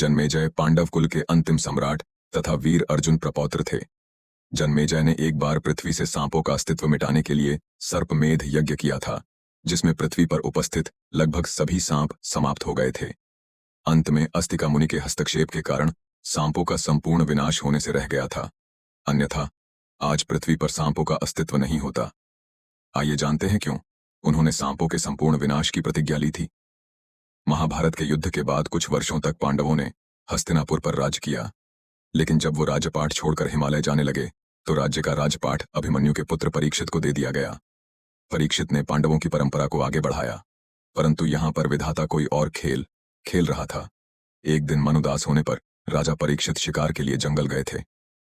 जन्मेजय पांडव कुल के अंतिम सम्राट तथा वीर अर्जुन प्रपौत्र थे। जन्मेजय ने एक बार पृथ्वी से सांपों का अस्तित्व मिटाने के लिए सर्पमेध यज्ञ किया था, जिसमें पृथ्वी पर उपस्थित लगभग सभी सांप समाप्त हो गए थे। अंत में अस्तिका मुनि के हस्तक्षेप के कारण सांपों का संपूर्ण विनाश होने से रह गया था, अन्यथा आज पृथ्वी पर सांपों का अस्तित्व नहीं होता। आइए जानते हैं क्यों उन्होंने सांपों के संपूर्ण विनाश की प्रतिज्ञा ली थी। महाभारत के युद्ध के बाद कुछ वर्षों तक पांडवों ने हस्तिनापुर पर राज किया, लेकिन जब वो राजपाट छोड़कर हिमालय जाने लगे तो राज्य का राजपाट अभिमन्यु के पुत्र परीक्षित को दे दिया गया। परीक्षित ने पांडवों की परंपरा को आगे बढ़ाया, परंतु यहाँ पर विधाता कोई और खेल खेल रहा था। एक दिन मन उदास होने पर राजा परीक्षित शिकार के लिए जंगल गए थे।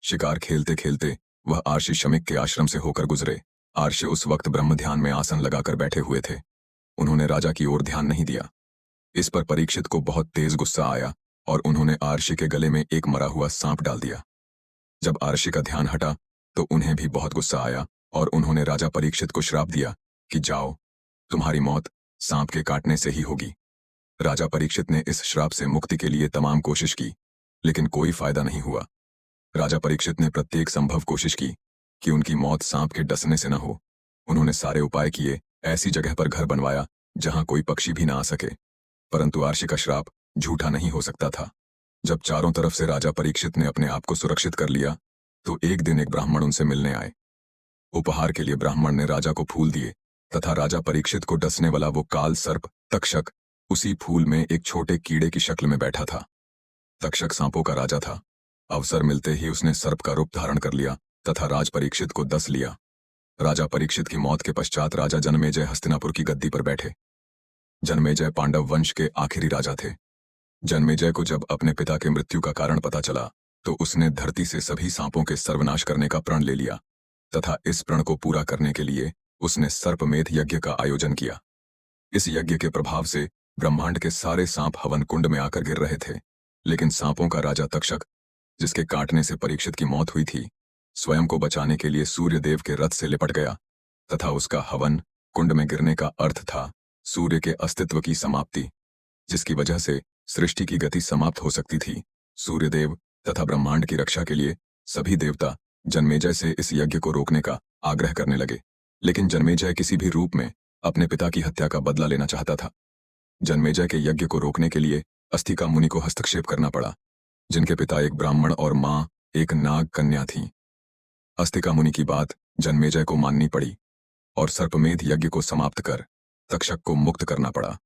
शिकार खेलते खेलते वह आर्षि शमिक के आश्रम से होकर गुजरे। आर्षि उस वक्त ब्रह्म ध्यान में आसन लगाकर बैठे हुए थे। उन्होंने राजा की ओर ध्यान नहीं दिया। इस पर परीक्षित को बहुत तेज गुस्सा आया और उन्होंने आर्षि के गले में एक मरा हुआ सांप डाल दिया। जब आर्षि का ध्यान हटा तो उन्हें भी बहुत गुस्सा आया और उन्होंने राजा परीक्षित को श्राप दिया कि जाओ, तुम्हारी मौत सांप के काटने से ही होगी। राजा परीक्षित ने इस श्राप से मुक्ति के लिए तमाम कोशिश की, लेकिन कोई फायदा नहीं हुआ। राजा परीक्षित ने प्रत्येक संभव कोशिश की कि उनकी मौत सांप के डसने से न हो। उन्होंने सारे उपाय किए, ऐसी जगह पर घर बनवाया जहां कोई पक्षी भी ना आ सके, परंतु आर्षि का श्राप झूठा नहीं हो सकता था। जब चारों तरफ से राजा परीक्षित ने अपने आप को सुरक्षित कर लिया तो एक दिन एक ब्राह्मण उनसे मिलने आए। उपहार के लिए ब्राह्मण ने राजा को फूल दिए तथा राजा परीक्षित को डसने वाला वो काल सर्प तक्षक उसी फूल में एक छोटे कीड़े की शक्ल में बैठा था। तक्षक सांपों का राजा था। अवसर मिलते ही उसने सर्प का रूप धारण कर लिया तथा राज परीक्षित को डस लिया। राजा परीक्षित की मौत के पश्चात राजा जन्मेजय हस्तिनापुर की गद्दी पर बैठे। जन्मेजय पांडव वंश के आखिरी राजा थे। जन्मेजय को जब अपने पिता के मृत्यु का कारण पता चला तो उसने धरती से सभी सांपों के सर्वनाश करने का प्रण ले लिया तथा इस प्रण को पूरा करने के लिए उसने सर्पमेध यज्ञ का आयोजन किया। इस यज्ञ के प्रभाव से ब्रह्मांड के सारे सांप हवन कुंड में आकर गिर रहे थे, लेकिन सांपों का राजा तक्षक, जिसके काटने से परीक्षित की मौत हुई थी, स्वयं को बचाने के लिए सूर्यदेव के रथ से लिपट गया तथा उसका हवन कुंड में गिरने का अर्थ था सूर्य के अस्तित्व की समाप्ति, जिसकी वजह से सृष्टि की गति समाप्त हो सकती थी। सूर्यदेव तथा ब्रह्मांड की रक्षा के लिए सभी देवता जन्मेजय से इस यज्ञ को रोकने का आग्रह करने लगे, लेकिन जन्मेजय किसी भी रूप में अपने पिता की हत्या का बदला लेना चाहता था। जन्मेजय के यज्ञ को रोकने के लिए अस्तिका मुनि को हस्तक्षेप करना पड़ा, जिनके पिता एक ब्राह्मण और मां एक नाग कन्या थीं। अस्तिका मुनि की बात जन्मेजय को माननी पड़ी और सर्पमेध यज्ञ को समाप्त कर तक्षक को मुक्त करना पड़ा।